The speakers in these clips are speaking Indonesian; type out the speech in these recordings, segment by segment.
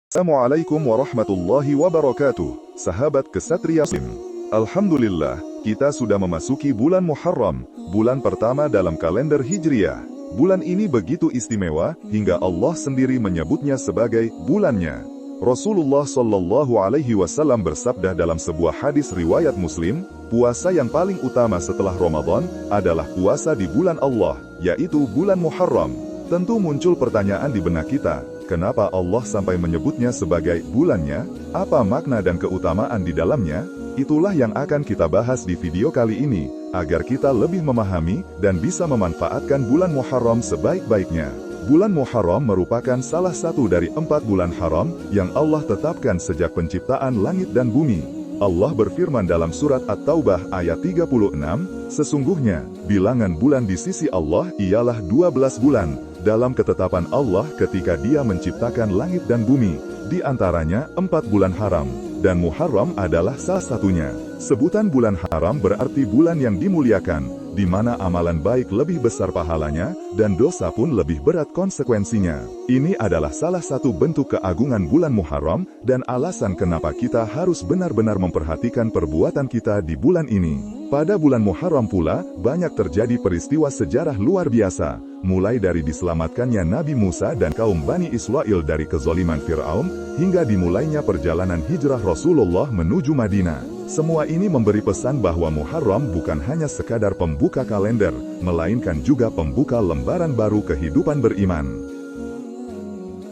Assalamualaikum warahmatullahi wabarakatuh, sahabat Ksatria Muslim. Alhamdulillah, kita sudah memasuki bulan Muharram, bulan pertama dalam kalender Hijriah. Bulan ini begitu istimewa, hingga Allah sendiri menyebutnya sebagai bulannya. Rasulullah Shallallahu Alaihi Wasallam bersabda dalam sebuah hadis riwayat Muslim, puasa yang paling utama setelah Ramadan adalah puasa di bulan Allah, yaitu bulan Muharram. Tentu muncul pertanyaan di benak kita, kenapa Allah sampai menyebutnya sebagai bulannya? Apa makna dan keutamaan di dalamnya? Itulah yang akan kita bahas di video kali ini, agar kita lebih memahami dan bisa memanfaatkan bulan Muharram sebaik-baiknya. Bulan Muharram merupakan salah satu dari 4 bulan haram yang Allah tetapkan sejak penciptaan langit dan bumi. Allah berfirman dalam surat At-Taubah ayat 36, sesungguhnya, bilangan bulan di sisi Allah ialah 12 bulan, dalam ketetapan Allah ketika Dia menciptakan langit dan bumi, di antaranya 4 bulan haram, dan Muharram adalah salah satunya. Sebutan bulan haram berarti bulan yang dimuliakan, di mana amalan baik lebih besar pahalanya, dan dosa pun lebih berat konsekuensinya. Ini adalah salah satu bentuk keagungan bulan Muharram, dan alasan kenapa kita harus benar-benar memperhatikan perbuatan kita di bulan ini. Pada bulan Muharram pula, banyak terjadi peristiwa sejarah luar biasa, mulai dari diselamatkannya Nabi Musa dan kaum Bani Israel dari kezaliman Fir'aun, hingga dimulainya perjalanan hijrah Rasulullah menuju Madinah. Semua ini memberi pesan bahwa Muharram bukan hanya sekadar pembuka kalender, melainkan juga pembuka lembaran baru kehidupan beriman.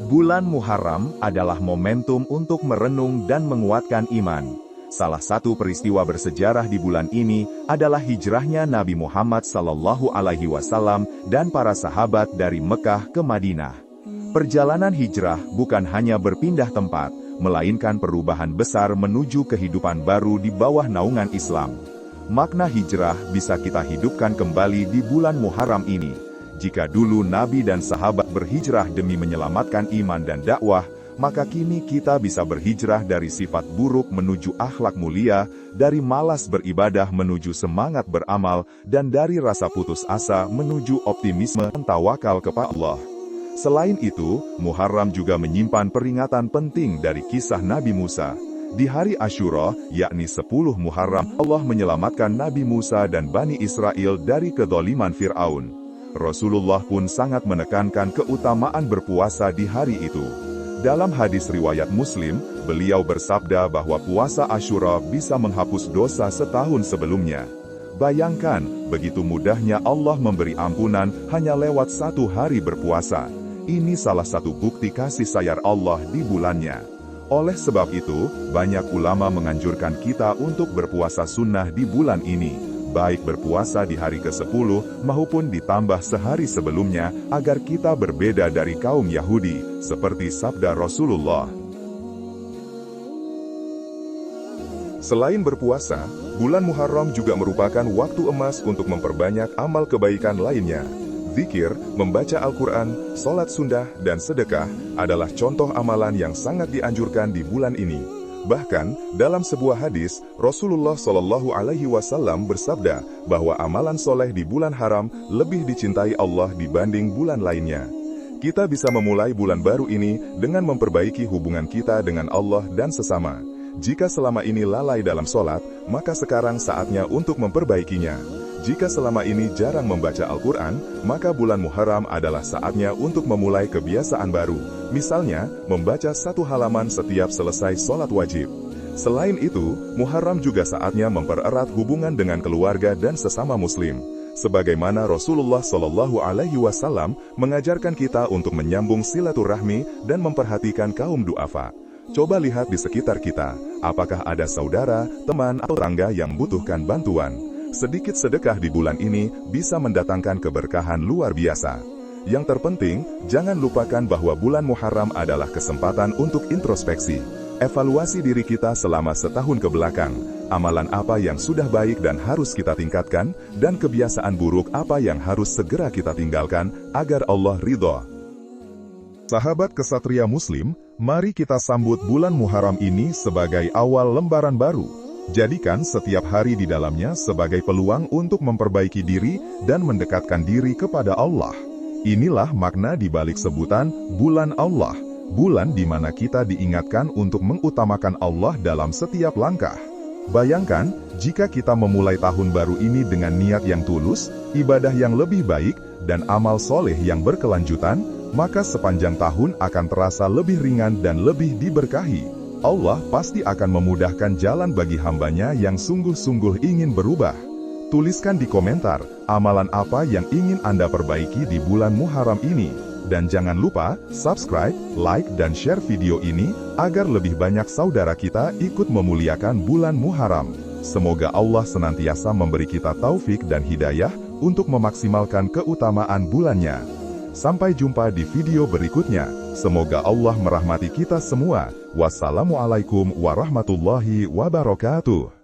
Bulan Muharram adalah momentum untuk merenung dan menguatkan iman. Salah satu peristiwa bersejarah di bulan ini adalah hijrahnya Nabi Muhammad SAW dan para sahabat dari Mekah ke Madinah. Perjalanan hijrah bukan hanya berpindah tempat, melainkan perubahan besar menuju kehidupan baru di bawah naungan Islam. Makna hijrah bisa kita hidupkan kembali di bulan Muharram ini. Jika dulu Nabi dan sahabat berhijrah demi menyelamatkan iman dan dakwah, maka kini kita bisa berhijrah dari sifat buruk menuju akhlak mulia, dari malas beribadah menuju semangat beramal, dan dari rasa putus asa menuju optimisme dan tawakal kepada Allah. Selain itu, Muharram juga menyimpan peringatan penting dari kisah Nabi Musa. Di hari Asyura, yakni 10 Muharram, Allah menyelamatkan Nabi Musa dan Bani Israel dari kezaliman Fir'aun. Rasulullah pun sangat menekankan keutamaan berpuasa di hari itu. Dalam hadis riwayat Muslim, beliau bersabda bahwa puasa Asyura bisa menghapus dosa setahun sebelumnya. Bayangkan, begitu mudahnya Allah memberi ampunan hanya lewat 1 hari berpuasa. Ini salah satu bukti kasih sayang Allah di bulannya. Oleh sebab itu, banyak ulama menganjurkan kita untuk berpuasa sunnah di bulan ini, baik berpuasa di hari ke-10 maupun ditambah sehari sebelumnya, agar kita berbeda dari kaum Yahudi, seperti sabda Rasulullah. Selain berpuasa, bulan Muharram juga merupakan waktu emas untuk memperbanyak amal kebaikan lainnya. Zikir, membaca Al-Quran, sholat sunnah, dan sedekah adalah contoh amalan yang sangat dianjurkan di bulan ini. Bahkan, dalam sebuah hadis, Rasulullah Shallallahu Alaihi Wasallam bersabda bahwa amalan soleh di bulan haram lebih dicintai Allah dibanding bulan lainnya. Kita bisa memulai bulan baru ini dengan memperbaiki hubungan kita dengan Allah dan sesama. Jika selama ini lalai dalam sholat, maka sekarang saatnya untuk memperbaikinya. Jika selama ini jarang membaca Al-Quran, maka bulan Muharram adalah saatnya untuk memulai kebiasaan baru. Misalnya, membaca 1 halaman setiap selesai sholat wajib. Selain itu, Muharram juga saatnya mempererat hubungan dengan keluarga dan sesama muslim. Sebagaimana Rasulullah Shallallahu Alaihi Wasallam mengajarkan kita untuk menyambung silaturahmi dan memperhatikan kaum duafa. Coba lihat di sekitar kita, apakah ada saudara, teman, atau tetangga yang membutuhkan bantuan. Sedikit sedekah di bulan ini bisa mendatangkan keberkahan luar biasa. Yang terpenting, jangan lupakan bahwa bulan Muharram adalah kesempatan untuk introspeksi. Evaluasi diri kita selama setahun ke belakang. Amalan apa yang sudah baik dan harus kita tingkatkan, dan kebiasaan buruk apa yang harus segera kita tinggalkan, agar Allah ridho. Sahabat Ksatria Muslim, mari kita sambut bulan Muharram ini sebagai awal lembaran baru. Jadikan setiap hari di dalamnya sebagai peluang untuk memperbaiki diri dan mendekatkan diri kepada Allah. Inilah makna di balik sebutan bulan Allah. bulan di mana kita diingatkan untuk mengutamakan Allah dalam setiap langkah. Bayangkan, jika kita memulai tahun baru ini dengan niat yang tulus, ibadah yang lebih baik, dan amal soleh yang berkelanjutan, maka sepanjang tahun akan terasa lebih ringan dan lebih diberkahi. Allah pasti akan memudahkan jalan bagi hambanya yang sungguh-sungguh ingin berubah. Tuliskan di komentar, amalan apa yang ingin Anda perbaiki di bulan Muharram ini. Dan jangan lupa, subscribe, like, dan share video ini, agar lebih banyak saudara kita ikut memuliakan bulan Muharram. Semoga Allah senantiasa memberi kita taufik dan hidayah untuk memaksimalkan keutamaan bulannya. Sampai jumpa di video berikutnya. Semoga Allah merahmati kita semua. Wassalamualaikum warahmatullahi wabarakatuh.